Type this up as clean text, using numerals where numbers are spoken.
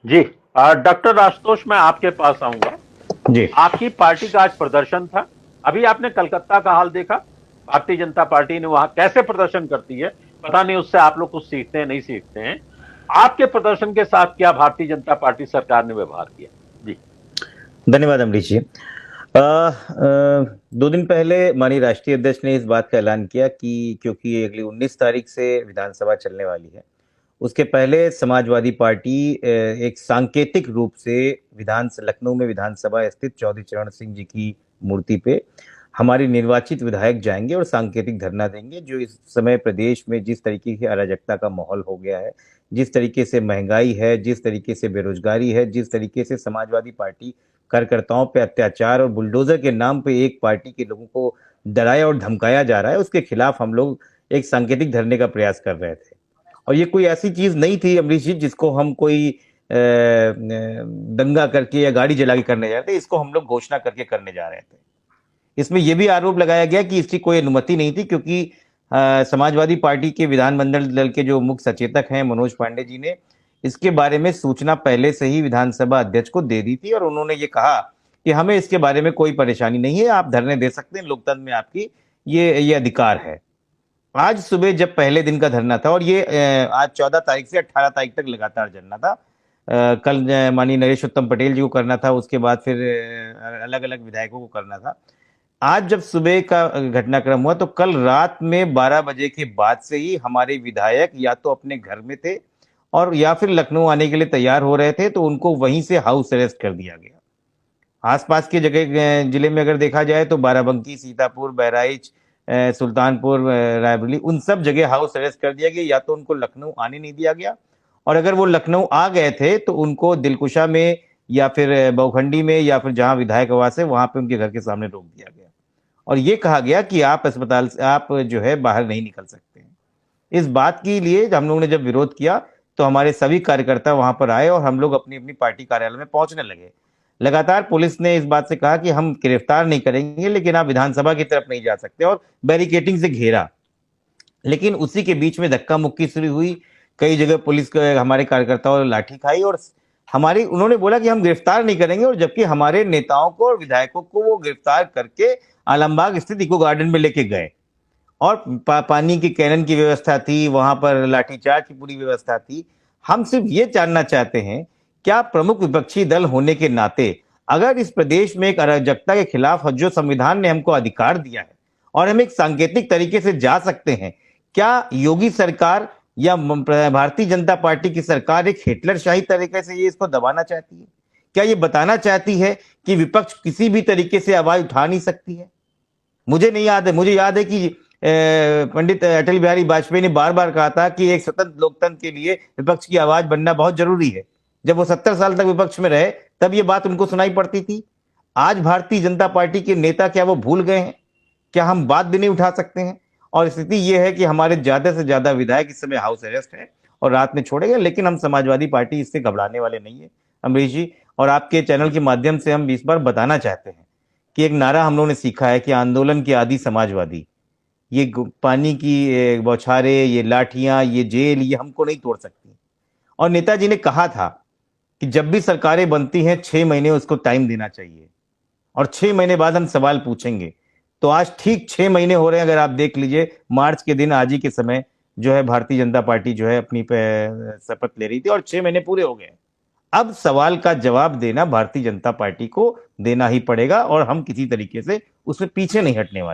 जी। Doctor Ashutosh, मैं आपके पास आऊंगा। जी। आपकी पार्टी का आज प्रदर्शन था। अभी आपने कलकत्ता का हाल देखा। भारतीय जनता पार्टी ने वहां कैसे प्रदर्शन करती है। पता नहीं उससे आप लोग कुछ सीखते हैं नहीं सीखते हैं। आपके प्रदर्शन के साथ क्या भारतीय जनता पार्टी सरकार ने व्यवहार किया? जी। धन्यवाद अमरीश जी। 2 दिन पहले माननीय राष्ट्रीय अध्यक्ष ने इस बात का ऐलान किया कि क्योंकि अगली 19 तारीख से विधानसभा चलने वाली है, उसके पहले समाजवादी पार्टी एक सांकेतिक रूप से लखनऊ में विधानसभा स्थित चौधरी चरण सिंह जी की मूर्ति पे हमारे निर्वाचित विधायक जाएंगे और सांकेतिक धरना देंगे। जो इस समय प्रदेश में जिस तरीके की अराजकता का माहौल हो गया है, जिस तरीके से महंगाई है, जिस तरीके से बेरोजगारी है, जिस तरीके से समाजवादी पार्टी कार्यकर्ताओं पे अत्याचार और बुलडोजर के नाम पे एक पार्टी के लोगों को डराया और धमकाया जा रहा है, उसके खिलाफ हम लोग एक सांकेतिक धरने का प्रयास कर रहे थे। और ये कोई ऐसी चीज नहीं थी अमरीश जी जिसको हम कोई दंगा करके या गाड़ी जला के करने जा रहे थे। इसको हम लोग घोषणा करके करने जा रहे थे। इसमें यह भी आरोप लगाया गया कि इसकी कोई अनुमति नहीं थी, क्योंकि समाजवादी पार्टी के विधानमंडल दल के जो मुख्य सचेतक हैं मनोज पांडे जी ने इसके बारे में सूचना पहले से ही विधानसभा अध्यक्ष को दे दी थी और उन्होंने ये कहा कि हमें इसके बारे में कोई परेशानी नहीं है, आप धरने दे सकते हैं, लोकतंत्र में आपकी ये अधिकार है। आज सुबह जब पहले दिन का धरना था और ये आज 14 तारीख से 18 तारीख तक लगातार चलना था। कल माननीय नरेश उत्तम पटेल जी को करना था, उसके बाद फिर अलग अलग विधायकों को करना था। आज जब सुबह का घटनाक्रम हुआ तो कल रात में 12 बजे के बाद से ही हमारे विधायक या तो अपने घर में थे और या फिर लखनऊ आने के लिए तैयार हो रहे थे, तो उनको वहीं से हाउस अरेस्ट कर दिया गया। आसपास की जगह जिले में अगर देखा जाए तो बाराबंकी, सीतापुर, बहराइच, सुल्तानपुर, रायबरेली, उन सब जगह हाउस अरेस्ट कर दिया गया। या तो उनको लखनऊ आने नहीं दिया गया और अगर वो लखनऊ आ गए थे तो उनको दिलकुशा में या फिर बहुखंडी में या फिर जहां विधायक आवास है वहां पे उनके घर के सामने रोक दिया गया और ये कहा गया कि आप अस्पताल से आप जो है बाहर नहीं निकल सकते हैं। इस बात के लिए हम लोगों ने जब विरोध किया तो हमारे सभी कार्यकर्ता वहां पर आए और हम लोग अपनी अपनी पार्टी कार्यालय में पहुंचने लगे। लगातार पुलिस ने इस बात से कहा कि हम गिरफ्तार नहीं करेंगे, लेकिन आप विधानसभा की तरफ नहीं जा सकते, और बैरिकेटिंग से घेरा। लेकिन उसी के बीच में धक्का मुक्की शुरू हुई। कई जगह पुलिस को हमारे कार्यकर्ताओं ने लाठी खाई और हमारी उन्होंने बोला कि हम गिरफ्तार नहीं करेंगे, और जबकि हमारे नेताओं को और विधायकों को वो गिरफ्तार करके आलमबाग स्थित इको गार्डन में लेके गए और पानी की कैनन की व्यवस्था थी, वहां पर लाठीचार्ज की पूरी व्यवस्था थी। हम सिर्फ ये जानना चाहते हैं, क्या प्रमुख विपक्षी दल होने के नाते अगर इस प्रदेश में एक अराजकता के खिलाफ जो संविधान ने हमको अधिकार दिया है और हम एक सांकेतिक तरीके से जा सकते हैं, क्या योगी सरकार या भारतीय जनता पार्टी की सरकार एक हिटलरशाही तरीके से ये इसको दबाना चाहती है? क्या ये बताना चाहती है कि विपक्ष किसी भी तरीके से आवाज उठा नहीं सकती है? मुझे नहीं याद है, मुझे याद है कि पंडित अटल बिहारी वाजपेयी ने बार बार कहा था कि एक स्वतंत्र लोकतंत्र के लिए विपक्ष की आवाज बनना बहुत जरूरी है। जब वो 70 साल तक विपक्ष में रहे तब ये बात उनको सुनाई पड़ती थी। आज भारतीय जनता पार्टी के नेता क्या वो भूल गए हैं? क्या हम बात भी नहीं उठा सकते हैं? और स्थिति यह है कि हमारे ज्यादा से ज्यादा विधायक इस समय हाउस अरेस्ट है और रात में छोड़े गए, लेकिन हम समाजवादी पार्टी इससे घबराने वाले नहीं है अमरीश जी। और आपके चैनल के माध्यम से हम इस बार बताना चाहते हैं कि एक नारा हम लोगों ने सीखा है कि आंदोलन के आदि समाजवादी, ये पानी की बौछारें, ये लाठियां, ये जेल, ये हमको नहीं तोड़ सकती। और नेताजी ने कहा था कि जब भी सरकारें बनती हैं 6 महीने उसको टाइम देना चाहिए और 6 महीने बाद हम सवाल पूछेंगे। तो आज ठीक 6 महीने हो रहे हैं, अगर आप देख लीजिए मार्च के दिन आज ही के समय जो है भारतीय जनता पार्टी जो है अपनी शपथ ले रही थी और 6 महीने पूरे हो गए। अब सवाल का जवाब देना भारतीय जनता पार्टी को देना ही पड़ेगा और हम किसी तरीके से उसमें पीछे नहीं हटने वाले।